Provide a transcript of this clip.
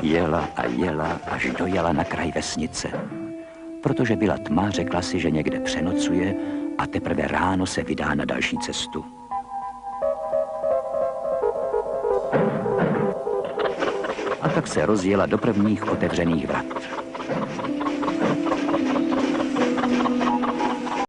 Jela a jela, až dojela na kraj vesnice. Protože byla tma, řekla si, že někde přenocuje a teprve ráno se vydá na další cestu. A tak se rozjela do prvních otevřených vrat.